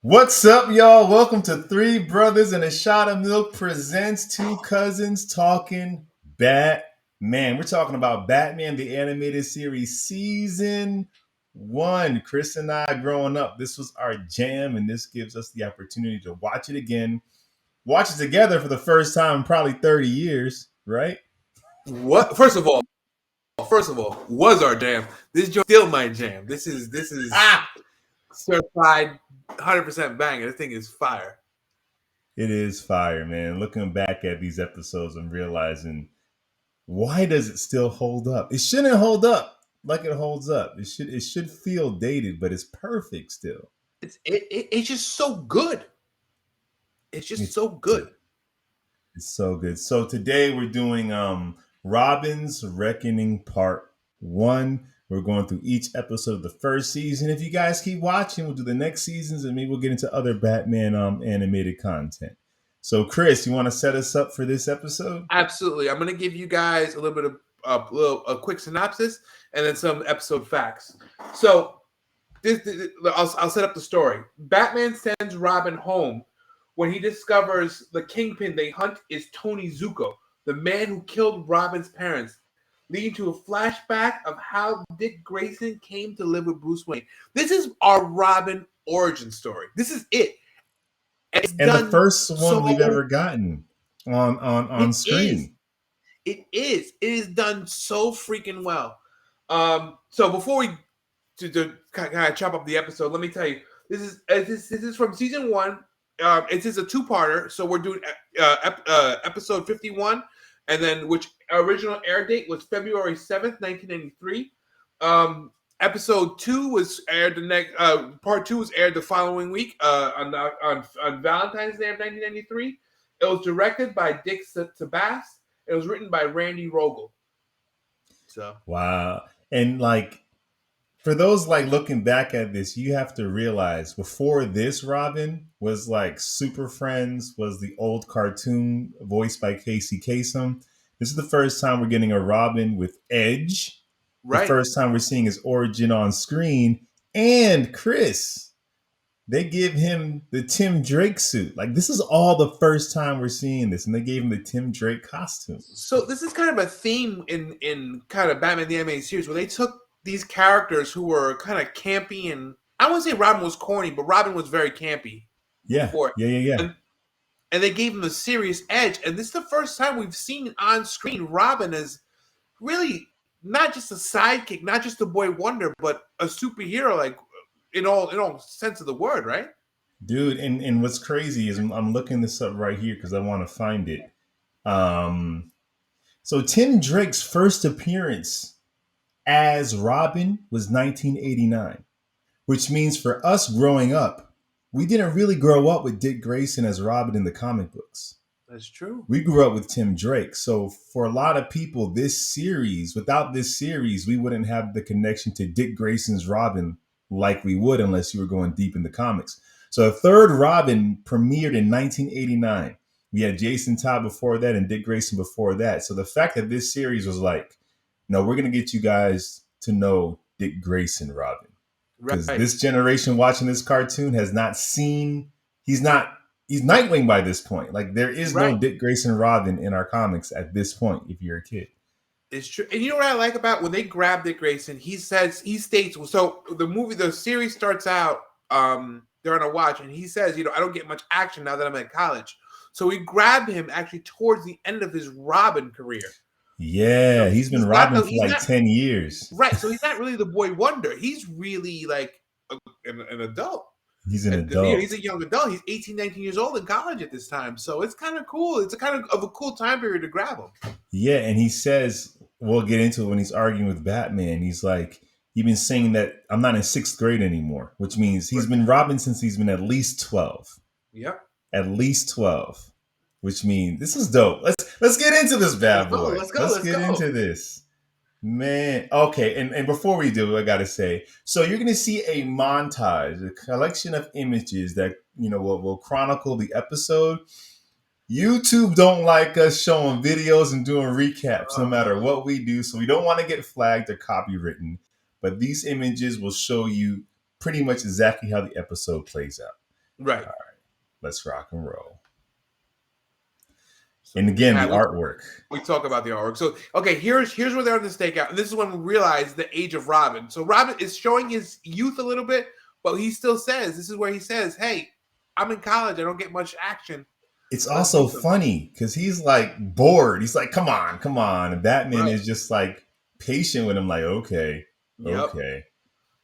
What's up, y'all? Welcome to Three Brothers and a Shot of Milk presents Two Cousins Talking Batman. We're talking about Batman, the animated series, season one. Chris and I, growing up, this was our jam, and this gives us the opportunity to watch it again, watch it together for the first time in probably 30 years, right? What? First of all, was our jam. This joint still my jam. This is certified 100% banger. This thing is fire. It is fire, man. Looking back at these episodes and realizing, why does it still hold up? It shouldn't hold up like it holds up. It should feel dated, but it's perfect still. It's just so good. It's just It's so good. it's so good. So today we're doing Robin's Reckoning Part 1. We're going through each episode of the first season. If you guys keep watching, we'll do the next seasons and maybe we'll get into other Batman animated content. So Chris, you want to set us up for this episode? Absolutely. I'm gonna give you guys a little bit of a quick synopsis and then some episode facts. So I'll set up the story. Batman sends Robin home when he discovers the kingpin they hunt is Tony Zuko, the man who killed Robin's parents, leading to a flashback of how Dick Grayson came to live with Bruce Wayne. This is our Robin origin story. This is it. And the first one we've ever gotten on It is. screen. It is. It is done so freaking well. So before we to kind of chop up the episode, let me tell you, this is from season one. It is a two-parter, so we're doing episode 51, and then which original air date was February 7th, 1993. Episode 2 was aired the next. Part 2 was aired the following week on Valentine's Day of 1993. It was directed by Dick Sabas. It was written by Randy Rogel. So Wow. And like for those like looking back at this, you have to realize before this, Robin was like Super Friends, was the old cartoon voiced by Casey Kasem. This is the first time we're getting a Robin with Edge. The right, first time we're seeing his origin on screen. And Chris, they give him the Tim Drake suit. Like this is all the first time we're seeing this, and they gave him the Tim Drake costume. so this is kind of a theme in kind of Batman the Animated Series where they took these characters who were kind of campy, and I wouldn't say Robin was corny, but Robin was very campy Yeah, before, yeah. and they gave him a serious edge. And this is the first time we've seen on screen Robin as really not just a sidekick, not just a boy wonder, but a superhero, like in all sense of the word, right? Dude, and what's crazy is I'm looking this up right here because I want to find it. Um, so Tim Drake's first appearance as Robin was 1989, which means for us growing up, we didn't really grow up with Dick Grayson as Robin in the comic books. That's true. We grew up with Tim Drake. So for a lot of people, without this series, we wouldn't have the connection to Dick Grayson's Robin like we would unless you were going deep in the comics. So the third Robin premiered in 1989. We had Jason Todd before that and Dick Grayson before that. So the fact that this series was like, no, we're going to get you guys to know Dick Grayson Robin. Because Right. this generation watching this cartoon has not seen, he's Nightwing by this point. Like there is no Right. Dick Grayson Robin in our comics at this point if you're a kid. It's true. And you know what I like about when they grab Dick Grayson, he states, so the series starts out, they're on a watch, and he says, I don't get much action now that I'm at college. So we grab him actually towards the end of his Robin career. Yeah, he's been Robin for like 10 years. Right. So he's not really the boy wonder. He's really like an adult. He's an adult. He's a young adult. He's 18, 19 years old in college at this time. So it's kind of cool. It's a kind of a cool time period to grab him. Yeah, and he says, we'll get into it when he's arguing with Batman. He's like, you've been saying that I'm not in sixth grade anymore, which means he's been Robin since he's been at least 12. Yep. At least 12. Which means this is dope. Let's get into this bad boy. Let's go. Let's get go. into this. Man, okay, and before we do, I gotta say, so you're gonna see a montage, a collection of images that will chronicle the episode. YouTube don't like us showing videos and doing recaps no matter what we do, so we don't want to get flagged or copywritten. But these images will show you pretty much exactly how the episode plays out. Right. Let's rock and roll. So And again, the artwork. we talk about the artwork. So okay, here's where they're on the stakeout, and this is when we realize the age of Robin. So Robin is showing his youth a little bit, but he still says, "This is where he says, hey, I'm in college. I don't get much action." It's Let's also do something. funny because he's like bored. He's like, come on, come on. And Batman Right. is just like patient with him, like, okay, Yep. okay.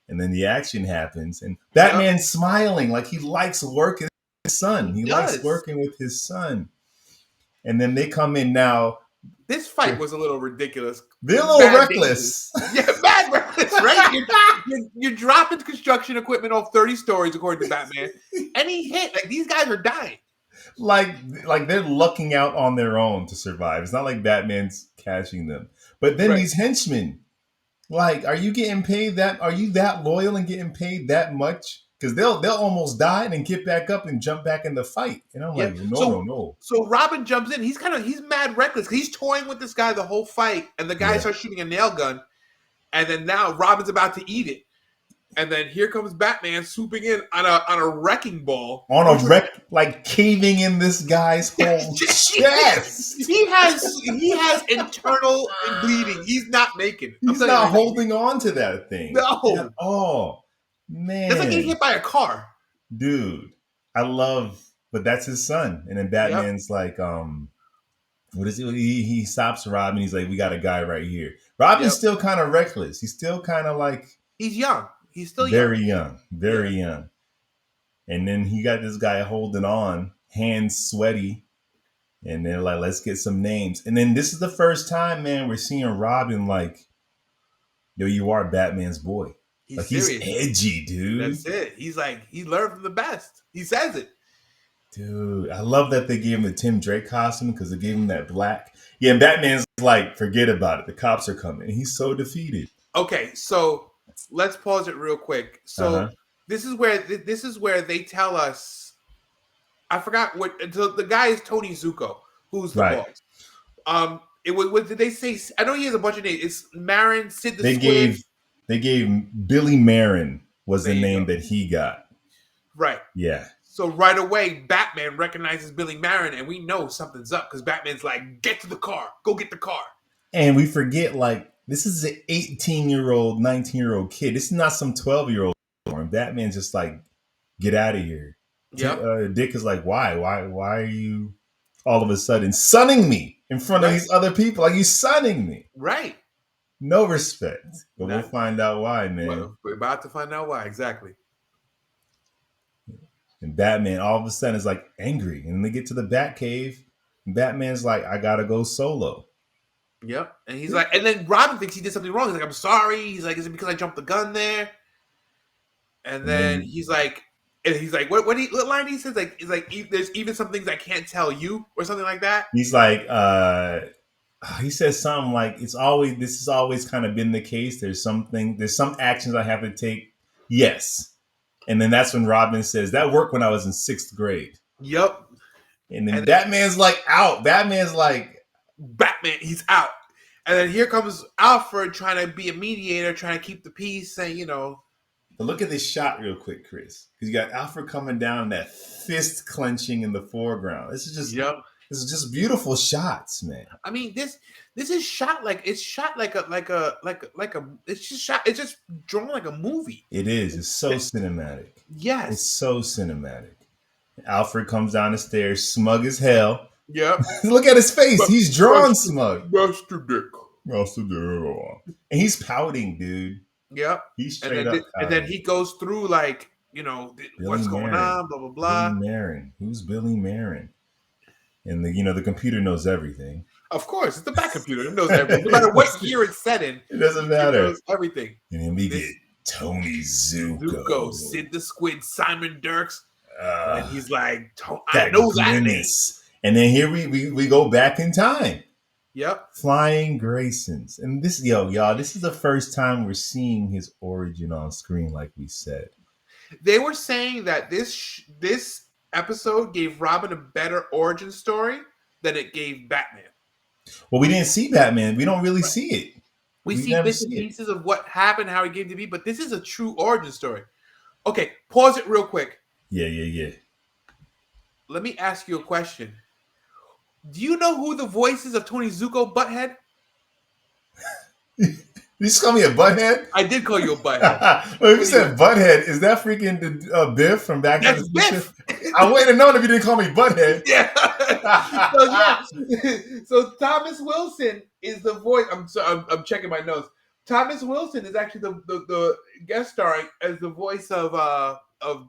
And then the action happens, and Yep. Batman's smiling like he likes working with his son. He likes does. working with his son. And then they come in now. This fight was a little ridiculous. They're a little reckless. Yeah, bad reckless, right? You're dropping construction equipment off 30 stories, according to Batman, and he hit. Like, these guys are dying. like they're lucking out on their own to survive. It's not like Batman's catching them. But then Right. these henchmen, like, are you getting paid that? Are you that loyal and getting paid that much? Because they'll almost die and then get back up and jump back in the fight. And I'm like, no. So Robin jumps in. He's mad reckless. He's toying with this guy the whole fight, and the guy starts shooting a nail gun, and then now Robin's about to eat it. And then here comes Batman swooping in on a wrecking ball. Like caving in this guy's whole chest. He has internal bleeding. He's not making it. He's not holding on to that thing. No. Oh, man. It's like getting hit by a car. Dude, but that's his son. And then Batman's like, what is it? He stops Robin. He's like, we got a guy right here. Robin's still kind of reckless. He's still kind of like, he's young. He's still very young. And then he got this guy holding on, hands sweaty. And they're like, let's get some names. And then this is the first time, man, we're seeing Robin like, yo, you are Batman's boy. He's edgy, dude. That's it. He's like, he learned from the best. He says it. Dude, I love that they gave him the Tim Drake costume because they gave him that black. Yeah, and Batman's like, forget about it. The cops are coming. And he's so defeated. Okay, so let's pause it real quick. So this is where they tell us. I forgot what. So the guy is Tony Zuko, who's the boss. It was. What did they say? I know he has a bunch of names. It's Marin, Sid the Squid. They gave Billy Marin was the name that he got. Right. Yeah. So right away, Batman recognizes Billy Marin, and we know something's up because Batman's like, "Get to the car. Go get the car." And we forget, like, this is an 18-year-old, 19-year-old kid. This is not some 12-year-old. And Batman's just like, get out of here. Yeah. Dick is like, why? Why are you all of a sudden sunning me in front of these other people? Like, you sunning me. Right. No respect. But we'll find out why, man. Well, we're about to find out why, exactly. And Batman all of a sudden is like angry. And then they get to the Batcave. And Batman's like, I gotta go solo. Yep. And he's like, and then Robin thinks he did something wrong. He's like, I'm sorry. He's like, is it because I jumped the gun there? And then he's like, what line he says? Like, he's like, there's even some things I can't tell you, or something like that. He's like, he says something like, this has always kind of been the case. There's some actions I have to take. Yes. And then that's when Robin says, that worked when I was in 6th grade. Yep. And then Batman's like out. Batman, he's out. And then here comes Alfred trying to be a mediator, trying to keep the peace, saying, you know. But look at this shot real quick, Chris. Because you got Alfred coming down, that fist clenching in the foreground. This is just beautiful shots, man. I mean, this is shot like it's just drawn like a movie. It is. It's so cinematic. Yes. It's so cinematic. Alfred comes down the stairs, smug as hell. Yep. Look at his face. He's drawn smug. Master Dick. And he's pouting, dude. Yep. He's straight up. And then he goes through, like, you know, what's going on, blah, blah, blah. Billy Marin. Who's Billy Marin? And the computer knows everything. Of course, it's the Bat computer. It knows everything. No matter what year it's set in, it doesn't matter. It knows everything. And then we get Tony Zuko, Sid the Squid, Simon Dirks. And he's like, I know that name. And then here we go back in time. Yep. Flying Graysons. And this, y'all, this is the first time we're seeing his origin on screen, like we said. They were saying that this episode gave Robin a better origin story than it gave Batman. Well, we didn't see Batman. We don't really see it. We see bits and pieces of what happened, how he came to be, but this is a true origin story. Okay, pause it real quick. Yeah. let me ask you a question. Do you know who the voice is of Tony Zuko Butthead? You just call me a butthead? I did call you a butthead. Well, if you said butthead, is that freaking Biff from Back to the That's Future? Biff. I wouldn't have known if you didn't call me butthead. Yeah. So yeah. So Thomas Wilson is the voice. I'm checking my notes. Thomas Wilson is actually the guest starring as the voice of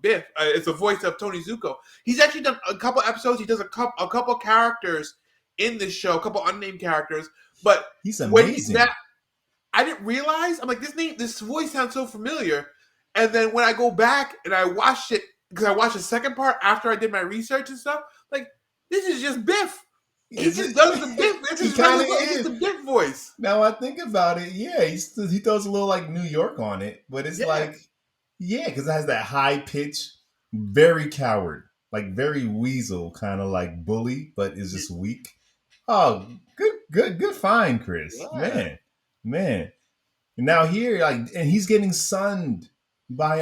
Biff. It's the voice of Tony Zuko. He's actually done a couple episodes. He does a couple characters in this show, a couple unnamed characters. But He's when he's amazing. that, I didn't realize. I'm like, this voice sounds so familiar. And then when I go back and I watched it, because I watched the second part after I did my research and stuff, like, this is just Biff. He just does the Biff. This He is kind of just the Biff voice. Now I think about it, yeah, he throws a little like New York on it, but it's like, yeah, because it has that high pitch, very coward, like very weasel kind of like bully, but is just weak. Oh, good find, Chris. Yeah. Man. Now here, like, and he's getting sunned by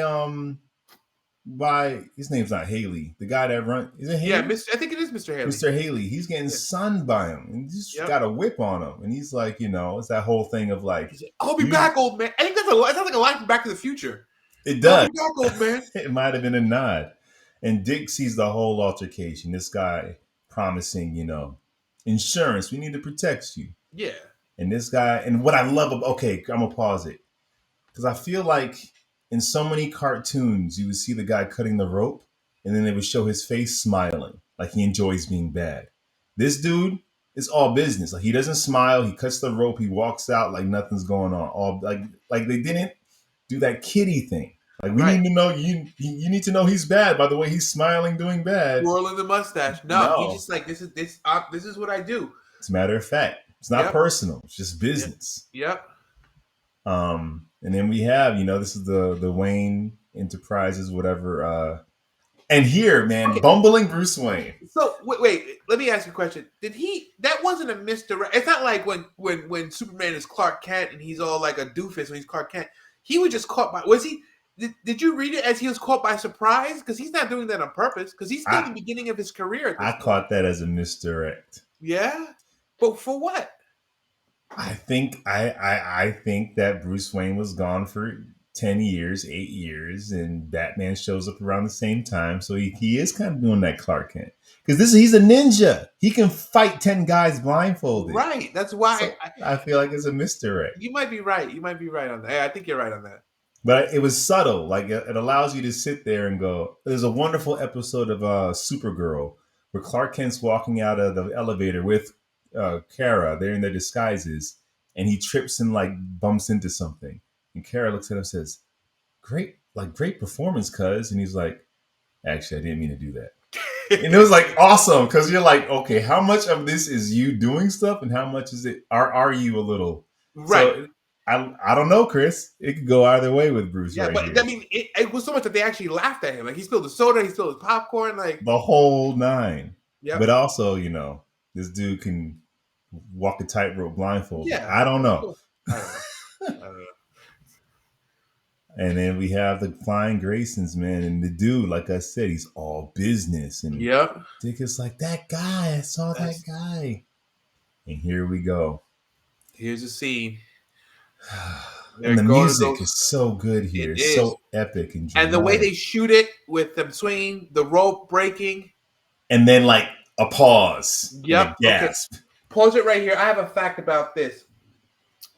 his name's not Haley. The guy that run is it Haley? Yeah, I think it is Mr. Haley. Mr. Haley. He's getting sunned by him, and he's got a whip on him, and he's like, it's that whole thing of like, I'll be back, old man. I think it sounds like a line from Back to the Future. It does. I'll be back, old man. It might have been a nod. And Dick sees the whole altercation. This guy promising, insurance. We need to protect you. Yeah. And this guy, and what I love about, okay, I'm gonna pause it because I feel like in so many cartoons you would see the guy cutting the rope, and then they would show his face smiling, like he enjoys being bad. This dude is all business. Like he doesn't smile. He cuts the rope. He walks out like nothing's going on. All like they didn't do that kitty thing. Like we need to know you need to know he's bad by the way he's smiling doing bad. Twirling the mustache. No, he's just like this is what I do. As a matter of fact, it's not personal. It's just business. Yep. And then we have, this is the Wayne Enterprises, whatever. And here, man, bumbling Bruce Wayne. So wait, let me ask you a question. That wasn't a misdirect. It's not like when Superman is Clark Kent and he's all like a doofus when he's Clark Kent. He was just caught by, was he? Did you read it as he was caught by surprise? Because he's not doing that on purpose. Because he's still in the beginning of his career. I caught that as a misdirect. Yeah, but for what? I think that Bruce Wayne was gone for 10 years, 8 years, and Batman shows up around the same time. So he is kind of doing that Clark Kent. Because he's a ninja. He can fight 10 guys blindfolded. Right. That's why so I feel like it's a misdirect. You might be right. You might be right on that. Yeah, I think you're right on that. But it was subtle. Like it allows you to sit there and go. There's a wonderful episode of Supergirl where Clark Kent's walking out of the elevator with Kara. They're in their disguises, and he trips and like bumps into something. And Kara looks at him and says, great performance, cuz. And he's like, actually, I didn't mean to do that. And it was like awesome because you're like, okay, how much of this is you doing stuff and how much is it are you a little right? So, I don't know, Chris. It could go either way with Bruce. Yeah, right but here. I mean, it was so much that they actually laughed at him. Like he spilled the soda, he spilled his popcorn, like the whole nine. Yeah. But also, this dude can walk a tightrope blindfolded. Yeah, I don't know. I don't know. And then we have the Flying Graysons, man, and the dude, like I said, he's all business. And Dick is like, that guy, I saw that guy. And here we go. Here's a scene. And the music is so good here. It's so epic and dramatic. And the way they shoot it with them swinging, the rope breaking. And then like a pause. Yep. Gasp. Okay. Pause it right here. I have a fact about this.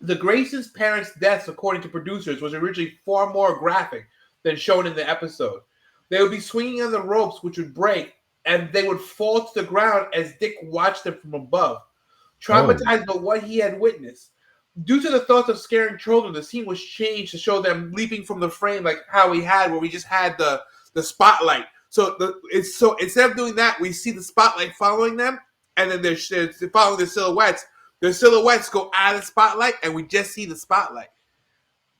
The Graysons' parents' deaths, according to producers, was originally far more graphic than shown in the episode. They would be swinging on the ropes, which would break, and they would fall to the ground as Dick watched them from above, traumatized by what he had witnessed. Due to the thoughts of scaring children, the scene was changed to show them leaping from the frame like how we had, where we just had the spotlight. So instead of doing that, we see the spotlight following them, and then they're following the silhouettes. The silhouettes go out of the spotlight, and we just see the spotlight.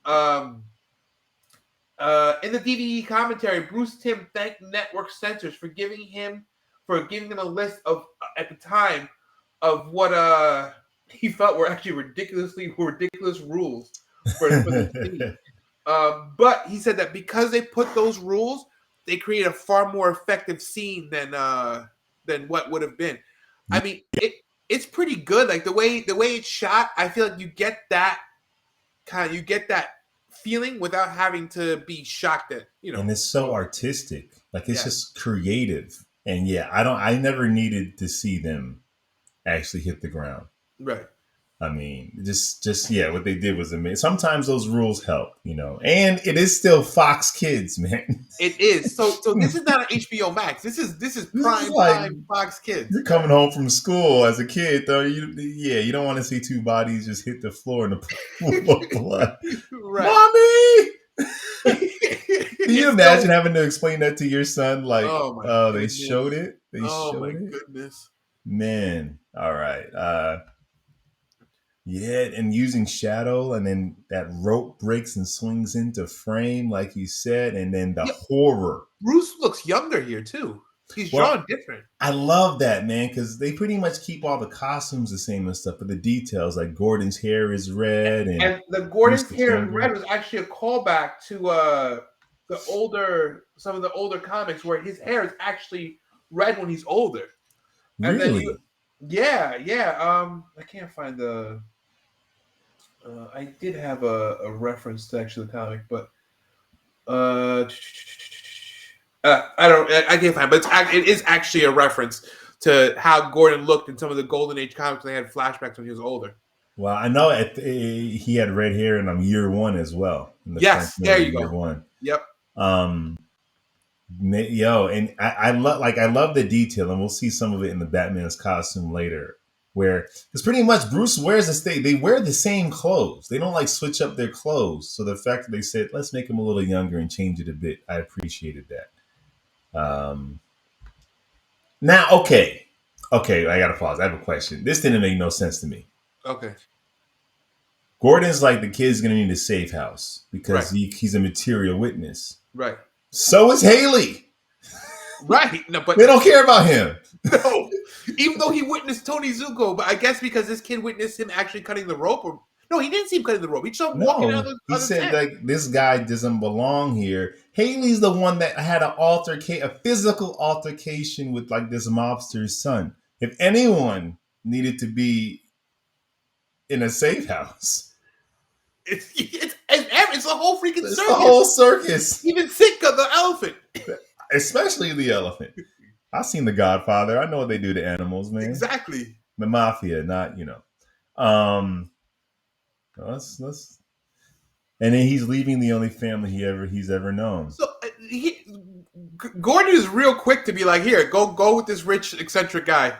In the DVD commentary, Bruce Timm thanked network censors for giving him a list of at the time of what he felt were actually ridiculous rules for the scene. But he said that because they put those rules, they create a far more effective scene than what would have been. I mean, it's pretty good. Like the way it's shot, I feel like you get that feeling without having to be shocked at And it's so oh, artistic. Like it's yeah, just creative. And yeah, I never needed to see them actually hit the ground. right. I mean, just yeah, what they did was amazing. Sometimes those rules help, and it is still Fox Kids, man. It is. So this is not an HBO Max. This is This is prime like time Fox Kids. you're coming home from school as a kid, though. You don't want to see two bodies just hit the floor in a pool of blood. Right. Mommy, can you It's imagine so. having to explain that to your son? Like, Oh my oh, they showed goodness. it. They Oh my showed it. goodness. Man, all right. Yeah, and using shadow, and then that rope breaks and swings into frame, like you said, and then the Yeah, horror. Bruce looks younger here too. He's Well, drawn different. I love that, man, because they pretty much keep all the costumes the same and stuff, but the details, like Gordon's hair is red, and And the Bruce Gordon's looks hair in younger. red was actually a callback to some of the older comics where his hair is actually red when he's older. And then Really? yeah. I can't find the. I did have a reference to actually the comic, but uh, I don't. I can't find, but it is actually a reference to how Gordon looked in some of the Golden Age comics. They had flashbacks when he was older. Well, I know he had red hair in year one as well, in the Frank Yes, there Miller you year go. one. Yep. Um, Yo, and I love the detail, and we'll see some of it in the Batman's costume later, where because pretty much Bruce wears they wear the same clothes. They don't like switch up their clothes. So the fact that they said let's make him a little younger and change it a bit, I appreciated that. Now, okay, I gotta pause. I have a question. This didn't make no sense to me. Okay. Gordon's like the kid's gonna need a safe house because Right. he's a material witness. Right. So is Haley. Right. No, but They don't care about him. no. Even though he witnessed Tony Zuko, but I guess because this kid witnessed him actually cutting the rope, or no, he didn't see him cutting the rope. He saw him walking out No, of he the said tent. like this guy doesn't belong here. Haley's the one that had a physical altercation with like this mobster's son. If anyone needed to be in a safe house, It's a whole freaking it's the circus. whole circus, Even Sitka the elephant. especially the elephant. I've seen The Godfather. I know what they do to animals, man. Exactly. The mafia, not. Um, let's and then he's leaving the only family he's ever known. So Gordon is real quick to be like, here, go with this rich eccentric guy.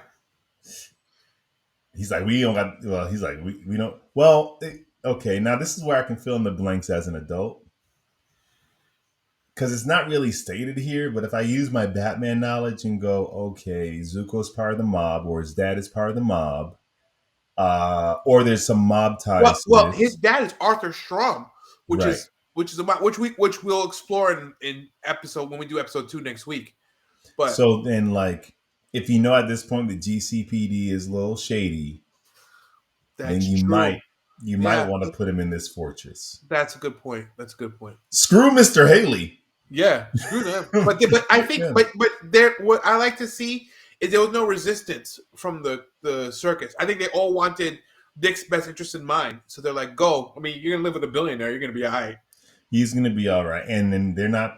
He's like, we don't got. Well, he's like, we don't. Well, okay. Now this is where I can fill in the blanks as an adult because it's not really stated here. But if I use my Batman knowledge and go, okay, Zuko's part of the mob, or his dad is part of the mob, or there's some mob ties to Well, his this, dad is Arthur Strom, which right? is which we'll explore in episode when we do episode 2 next week. But So then, like, if you know at this point the GCPD is a little shady, then that's true. you might Yeah, want to put him in this fortress. that's a good point. That's a good point. Screw Mr. Haley. Yeah, screw them. But I think Yeah. but there what I like to see is there was no resistance from the circus. I think they all wanted Dick's best interest in mind. So they're like, go. I mean, you're gonna live with a billionaire. You're gonna be all right. He's gonna be all right. And then they're not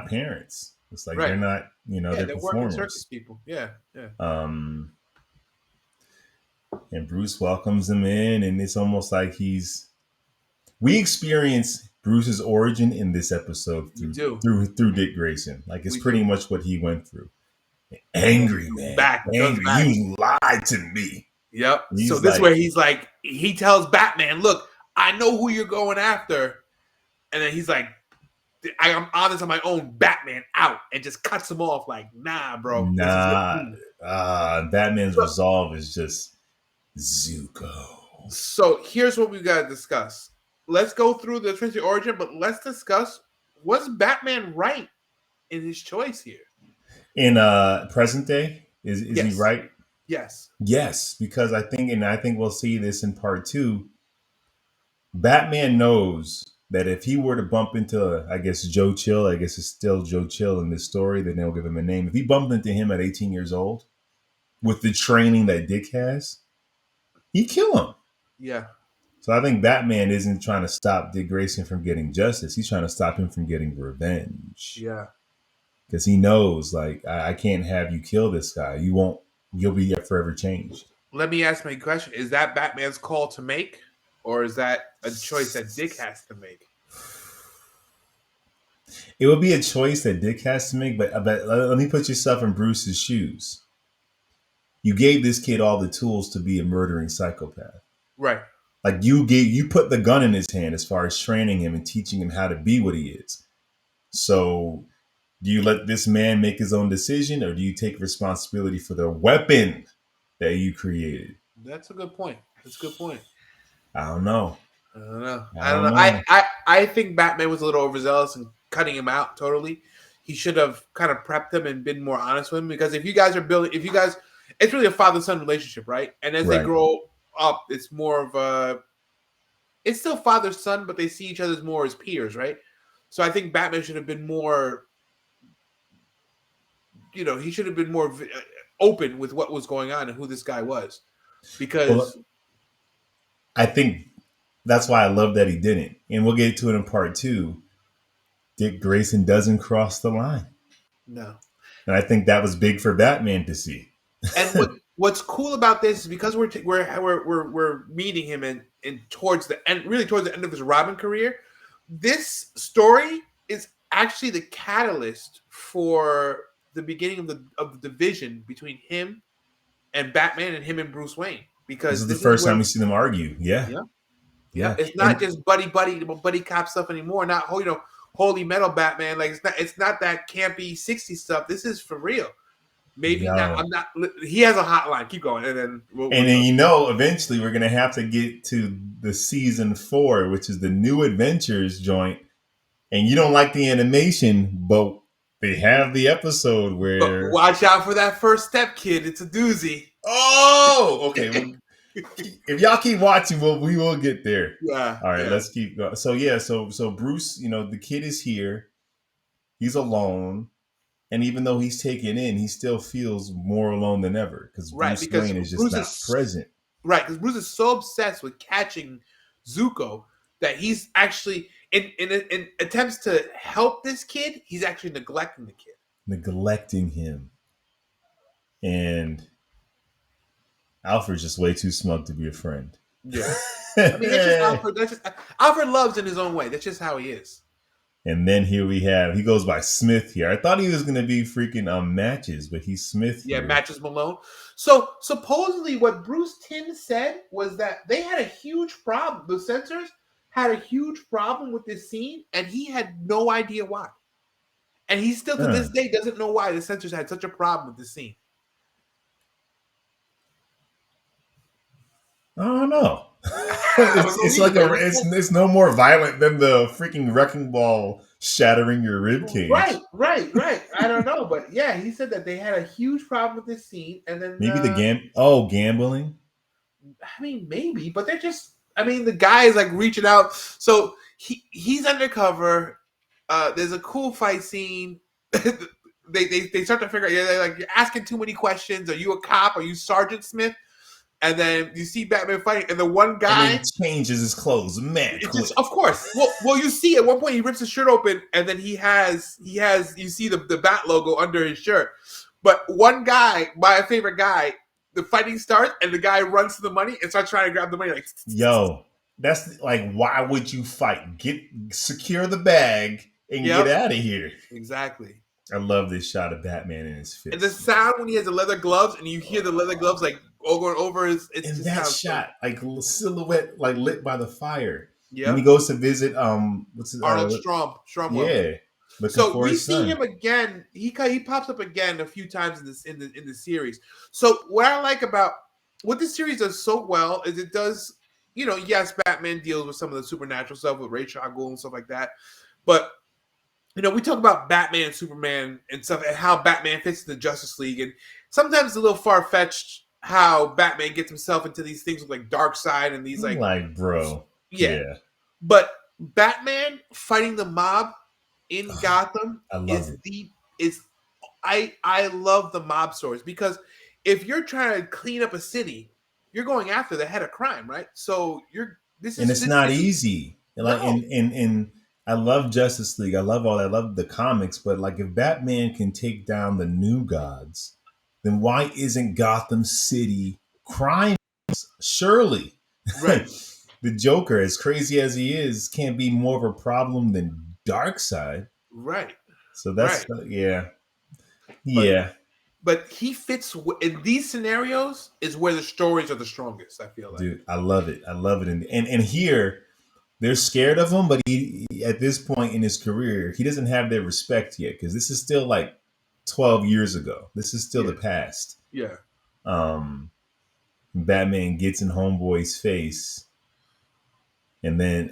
parents. It's like they're Right. not, Yeah, they're they're working circus performers. people. Yeah, yeah. Um, and Bruce welcomes him in, and it's almost like we experience Bruce's origin in this episode We through do. through Dick Grayson. Like it's We pretty do. much what he went through. Angry man, Back. It goes angry. back. You lied to me. Yep. And So he's this like, way he's like he tells Batman, look, I know who you're going after. And then he's like, I'm honest on my own, Batman out, and just cuts him off like, nah, bro. This is nah. your Batman's resolve is just Zuko. So here's what we gotta discuss. Let's go through the Trinity origin, but let's discuss, was Batman right in his choice here? In present day, is he Yes. right? Yes. Yes, because I think we'll see this in part 2. Batman knows that if he were to bump into, I guess, Joe Chill, I guess it's still Joe Chill in this story, then they'll give him a name. If he bumped into him at 18 years old with the training that Dick has, he'd kill him. Yeah. So I think Batman isn't trying to stop Dick Grayson from getting justice. He's trying to stop him from getting revenge. Yeah. Because he knows, like, I can't have you kill this guy. You'll be forever changed. Let me ask my question. Is that Batman's call to make? Or is that a choice that Dick has to make? It would be a choice that Dick has to make, but let me put yourself in Bruce's shoes. You gave this kid all the tools to be a murdering psychopath. Right. Like you put the gun in his hand as far as training him and teaching him how to be what he is. So do you let this man make his own decision, or do you take responsibility for the weapon that you created? That's a good point. That's a good point. I don't know. I don't know. I don't know. I think Batman was a little overzealous in cutting him out totally. He should have kind of prepped him and been more honest with him, because if you guys, it's really a father-son relationship, right? And as they grow up, it's more of it's still father-son, but they see each other more as peers, right? So I think Batman should have been more, he should have been more open with what was going on and who this guy was, because I think that's why I love that he didn't. And we'll get to it in part 2. Dick Grayson doesn't cross the line. No. And I think that was big for Batman to see. And what's cool about this is because we're meeting him and towards the end, really towards the end of his Robin career, this story is actually the catalyst for the beginning of the division between him and Batman and him and Bruce Wayne. Because this is the first time we see them argue. Yeah. It's not just buddy cop stuff anymore. Not holy metal Batman. Like it's not that campy 60s stuff. This is for real. Maybe not. I'm not. He has a hotline. Keep going, and then eventually we're gonna have to get to the season 4, which is the New Adventures joint. And you don't like the animation, but they have the episode where. But watch out for that first step, kid. It's a doozy. Oh, okay. Well, if y'all keep watching, we will get there. Yeah. All right. Let's keep going. So so Bruce, the kid is here. He's alone. And even though he's taken in, he still feels more alone than ever because Bruce Wayne is just not present. Right, because Bruce is so obsessed with catching Zuko that he's actually, in attempts to help this kid, he's actually neglecting the kid. Neglecting him. And Alfred's just way too smug to be a friend. Yeah. I mean, that's just Alfred. Alfred loves in his own way. That's just how he is. And then here he goes by Smith here. I thought he was going to be freaking Matches, but he's Smith here. Yeah, Matches Malone. So supposedly what Bruce Timm said was that they had a huge problem. The censors had a huge problem with this scene, and he had no idea why. And he still to this day doesn't know why the censors had such a problem with this scene. I don't know. It's no more violent than the freaking wrecking ball shattering your rib cage. Right. I don't know, but yeah, he said that they had a huge problem with this scene, and then maybe gambling. I mean, maybe, but they're just. I mean, the guy is like reaching out, so he's undercover. There's a cool fight scene. they start to figure out. They're like, you're asking too many questions. Are you a cop? Are you Sergeant Smith? And then you see Batman fighting, and the one guy changes his clothes. Man, of course. Well, you see at one point he rips his shirt open, and then he has you see the Bat logo under his shirt. But one guy, my favorite guy, the fighting starts, and the guy runs to the money and starts trying to grab the money. Like, yo, that's like, why would you fight? Secure the bag and get out of here. Exactly. I love this shot of Batman in his fist. And the sound when he has the leather gloves, and you hear the leather gloves like going over his. And that shot, like silhouette, like lit by the fire. Yeah. When he goes to visit, what's his Arnold Strom. Yeah. So we see him again. He pops up again a few times in the series. So what I like about what this series does so well is it does, yes, Batman deals with some of the supernatural stuff with Ra's al Ghul and stuff like that, but. We talk about Batman, Superman, and stuff, and how Batman fits in the Justice League, and sometimes it's a little far-fetched how Batman gets himself into these things with like Darkseid and these like bro, yeah. But Batman fighting the mob in Gotham I love is it. the is I love the mob stories because if you're trying to clean up a city, you're going after the head of crime, right? So you're this And is it's not this is easy. Like no in I love Justice League. I love all that. I love the comics, but like if Batman can take down the new gods, then why isn't Gotham City crime? Surely. right, The Joker, as crazy as he is, can't be more of a problem than Darkseid. right, So that's right. yeah. But Yeah. he fits in these scenarios is where the stories are the strongest. I feel like Dude, I love it. I love it. And here they're scared of him, but at this point in his career, he doesn't have their respect yet because this is still like 12 years ago. This is still yeah, the past. yeah, Um, Batman gets in Homeboy's face, and then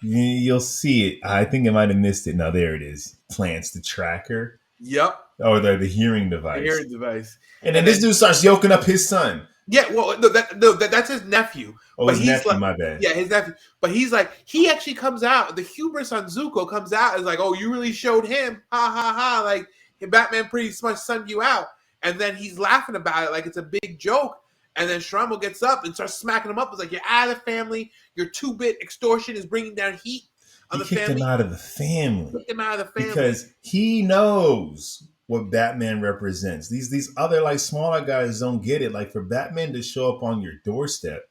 you'll see it. I think I might have missed it. Now there it is. Plants the tracker yep. or the hearing The device, hearing device, and then and this then dude starts yoking up his son. yeah, well, no, that's his nephew, Oh, but his he's nephew. like, My bad. yeah, his nephew, but he's like, he actually comes out. The hubris on Zuko comes out is like, oh, you really showed him, ha ha ha, like Batman pretty much sunned you out, and then he's laughing about it like it's a big joke, and then Shramble gets up and starts smacking him up. It's like you're out of the family. Your 2-bit extortion is bringing down heat on He the kicked him family. out of the family Get him out of the family. because he knows what Batman represents. These other like smaller guys don't get it. Like for Batman to show up on your doorstep,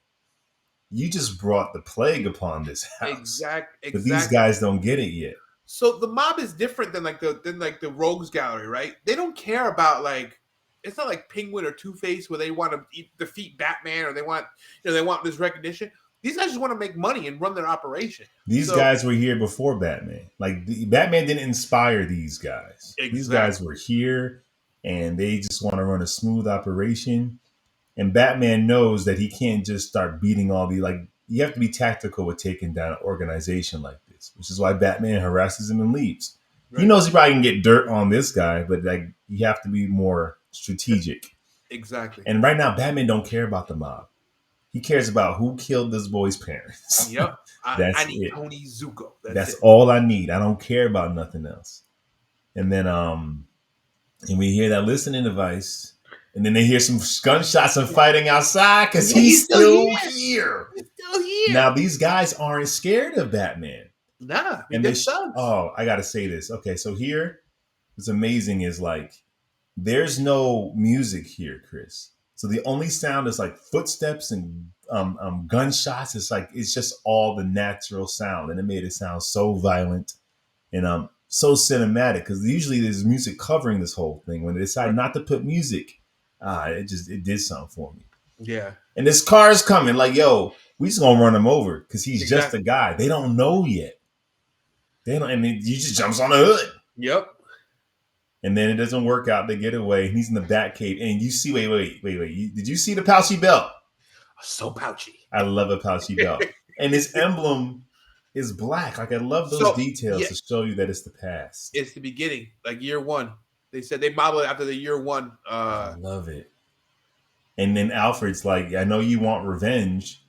you just brought the plague upon this house. But these Exactly. guys don't get it yet. So the mob is different than the rogues gallery, right? They don't care about like it's not like Penguin or Two Face where they want to defeat Batman or they want they want this recognition. These guys just want to make money and run their operation. These So guys were here before Batman. Like Batman didn't inspire these guys. These guys exactly, were here and they just want to run a smooth operation. And Batman knows that he can't just start beating all the like. You have to be tactical with taking down an organization like this, which is why Batman harasses him and leaves. He right? knows he probably can get dirt on this guy, but like you have to be more strategic. Exactly. And right now, Batman don't care about the mob. He cares about who killed this boy's parents. Yep. I That's need it. Tony Zuko. That's That's it. all I need. I don't care about nothing else. And then and we hear that listening device, and then they hear some gunshots and fighting outside because Yeah, he's he's still still here. here. He's still here. Now these guys aren't scared of Batman, Nah, and they're thugs. I gotta say this. Okay, so here, what's amazing is like there's no music here, Chris. So the only sound is like footsteps and gunshots. It's like it's just all the natural sound, and it made it sound so violent and so cinematic because usually there's music covering this whole thing. When they decide Right. not to put music, it did something for me. Yeah. And this car is coming, like yo, we just gonna run him over because he's just a Exactly. guy. They don't know yet. They don't, and he just jumps on the hood. Yep. And then it doesn't work out. They get away. And he's in the bat cave. And you see, wait. Did you see the pouchy belt? So pouchy. I love a pouchy belt. And his emblem is black. Like I love those So details yeah, to show you that it's the past. it's the beginning, like year one. They said they modeled it after the year one. I love it. And then Alfred's like, I know you want revenge,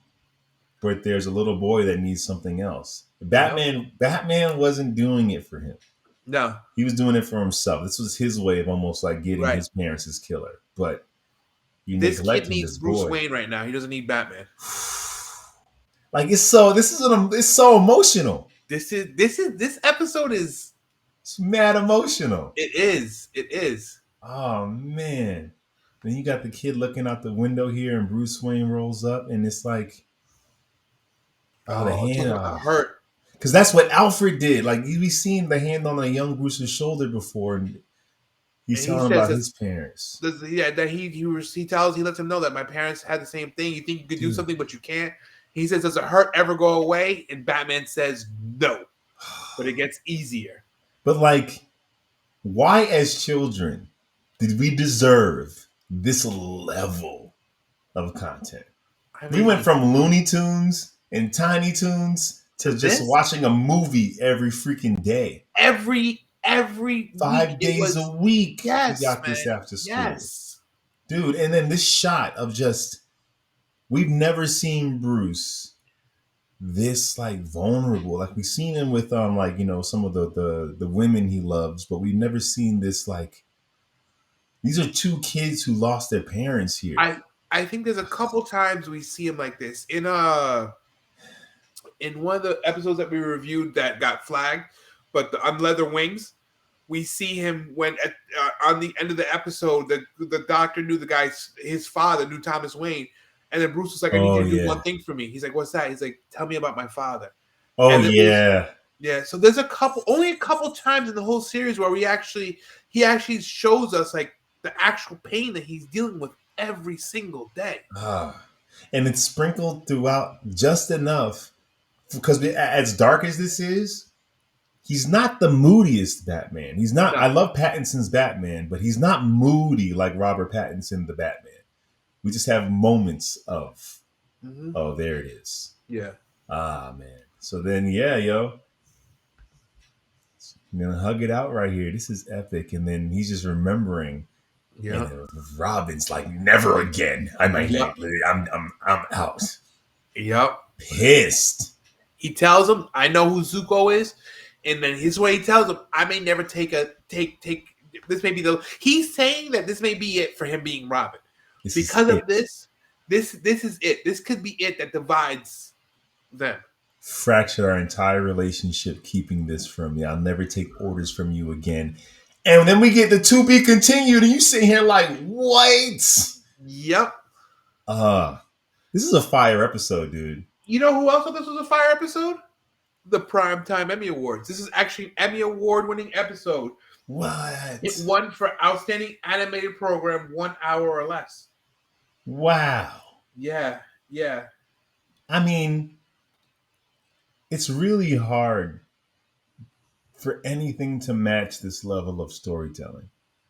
but there's a little boy that needs something else. Batman wasn't doing it for him. No, He was doing it for himself. This was his way of almost like getting right. his parents as killer. But you This kid neglecting needs this Bruce boy. Wayne right now. He doesn't need Batman. Like it's so emotional. This episode is It's mad emotional. it is. Oh man. Then you got the kid looking out the window here and Bruce Wayne rolls up and it's like the Oh, hand talking about hurt. because that's what Alfred did. Like you be seeing the hand on a young Bruce's shoulder before and he's And he telling says about his parents. that he lets him know that my parents had the same thing. You think you could do Dude. something, but you can't. He says, "Does the hurt ever go away?" And Batman says, "No, but it gets easier." But like, why as children did we deserve this level of content? I We mean, went from Looney Tunes and Tiny Tunes to just this watching a movie every freaking day. every 5 week. days a week. Yes, We got man. this after school. Yes. Dude, and then this shot of just we've never seen Bruce this like vulnerable. Like we've seen him with like some of the women he loves, but we've never seen this like these are two kids who lost their parents here. I think there's a couple times we see him like this in one of the episodes that we reviewed that got flagged, but on Leather Wings, we see him when on the end of the episode, the doctor knew his father knew Thomas Wayne, and then Bruce was like, "I need Oh you to do yeah. one thing for me." He's like, "What's that?" He's like, "Tell me about my father." Oh And then there's yeah. yeah, so there's only a couple times in the whole series where he actually shows us like the actual pain that he's dealing with every single day. Ah. And it's sprinkled throughout just enough because as dark as this is, he's not the moodiest Batman. He's not. No. I love Pattinson's Batman, but he's not moody like Robert Pattinson the Batman. We just have moments of, Mm-hmm. oh, there it is. Yeah. Ah, man. So then, yeah, yo, I'm gonna hug it out right here. This is epic. And then he's just remembering, Yeah. and Robin's like, never again. I might, Yep. I'm out. Yep. Pissed. He tells him, "I know who Zuko is," and then his way he tells him, "I may never take this may be the." He's saying that this may be it for him being Robin This because is of it. this is it. This could be it that divides them. Fracture our entire relationship keeping this from me. I'll never take orders from you again. And then we get the to be continued, and you sit here like, what? Yep. This is a fire episode, dude. You know who else thought this was a fire episode? The Primetime Emmy Awards. This is actually an Emmy Award winning episode. What? It won for Outstanding Animated Program, 1 hour or less. Wow. Yeah. Yeah. I mean, it's really hard for anything to match this level of storytelling.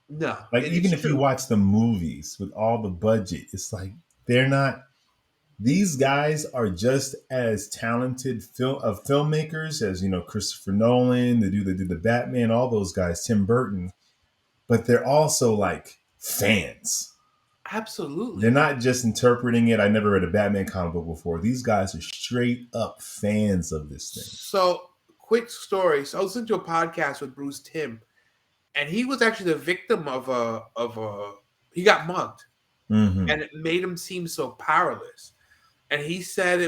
No. Like, even if you watch the movies with all the budget, it's like they're not. These guys are just as talented filmmakers as Christopher Nolan, the dude that did the Batman, all those guys, Tim Burton, but they're also like fans. Absolutely. They're not just interpreting it. I never read a Batman comic book before. These guys are straight up fans of this thing. So, quick story. So I was listening to a podcast with Bruce Timm, and he was actually the victim of he got mugged, Mm-hmm. and it made him seem so powerless. And he said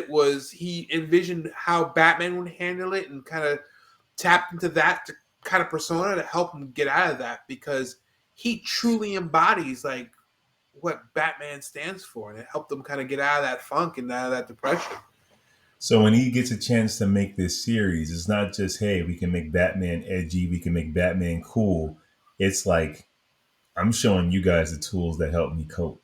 he envisioned how Batman would handle it and kind of tapped into that kind of persona to help him get out of that, because he truly embodies like what Batman stands for, and it helped him kind of get out of that funk and out of that depression. So when he gets a chance to make this series, it's not just, hey, we can make Batman edgy, we can make Batman cool. It's like, I'm showing you guys the tools that help me cope.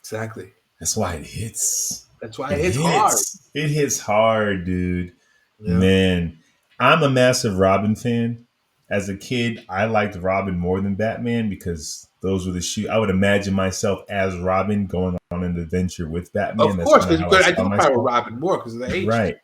Exactly. That's why it hits. That's why it hits hard. It hits hard, dude. Yeah. Man, I'm a massive Robin fan. As a kid, I liked Robin more than Batman because those were the shoes. I would imagine myself as Robin going on an adventure with Batman. Of course, because you could I identify with Robin more because of the age. Right.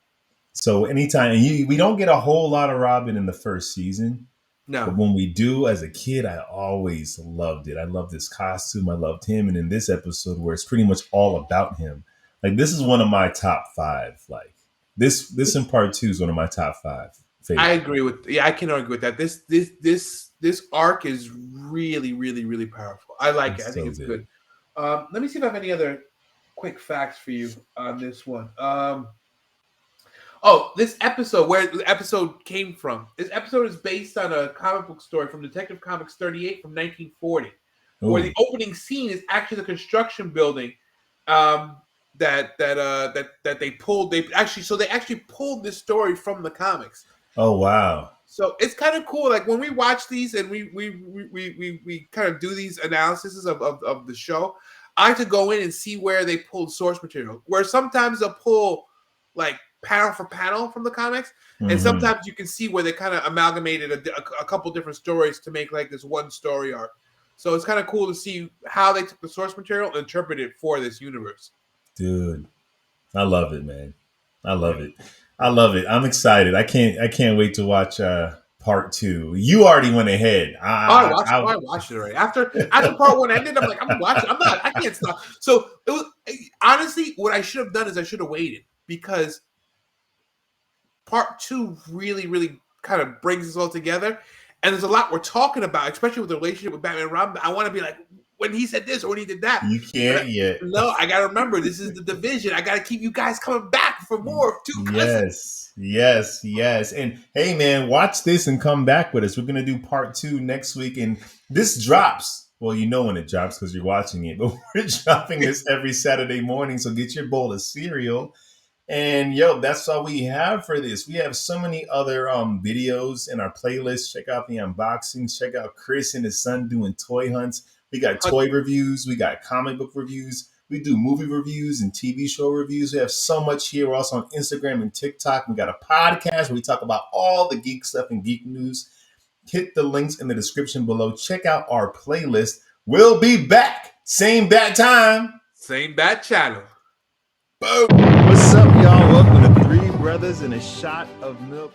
So anytime, and we don't get a whole lot of Robin in the first season. No. But when we do, as a kid, I always loved it. I loved his costume. I loved him. And in this episode, where it's pretty much all about him, like this is one of my top 5. Like this in part 2 is one of my top 5 favorites. I agree with. Yeah, I can argue with that. This arc is really, really, really powerful. I like it. I think it's good. Let me see if I have any other quick facts for you on this one. This episode, where the episode came from. This episode is based on a comic book story from Detective Comics 38 from 1940, where the opening scene is actually the construction building that they pulled. They actually pulled this story from the comics. Oh wow! So it's kind of cool. Like when we watch these and we kind of do these analyses of the show, I like to go in and see where they pulled source material. Where sometimes they'll pull like panel for panel from the comics, and sometimes you can see where they kind of amalgamated a couple different stories to make like this one story arc. So it's kind of cool to see how they took the source material and interpreted it for this universe. Dude, I love it, man. I love it. I'm excited. I can't wait to watch part 2. You already went ahead. I watched it already. After part 1 ended, I'm like, I'm watching. I can't stop. So it was honestly what I should have done is I should have waited, because part 2 really, really kind of brings this all together. And there's a lot we're talking about, especially with the relationship with Batman and Robin. I want to be like, when he said this or when he did that. You can't yet. No, I got to remember, this is the division. I got to keep you guys coming back for more of Two Cousins. Yes. And hey, man, watch this and come back with us. We're going to do part 2 next week. And this drops. Well, you know when it drops because you're watching it. But we're dropping this every Saturday morning. So get your bowl of cereal. And that's all we have for this. We have so many other videos in our playlist. Check out the unboxings. Check out Chris and his son doing toy hunts. We got toy reviews. We got comic book reviews. We do movie reviews and TV show reviews. We have so much here. We're also on Instagram and TikTok. We got a podcast where we talk about all the geek stuff and geek news. Hit the links in the description below. Check out our playlist. We'll be back. Same bat time. Same bat channel. Boom. What's up, y'all? Welcome to Three Brothers and a Shot of Milk.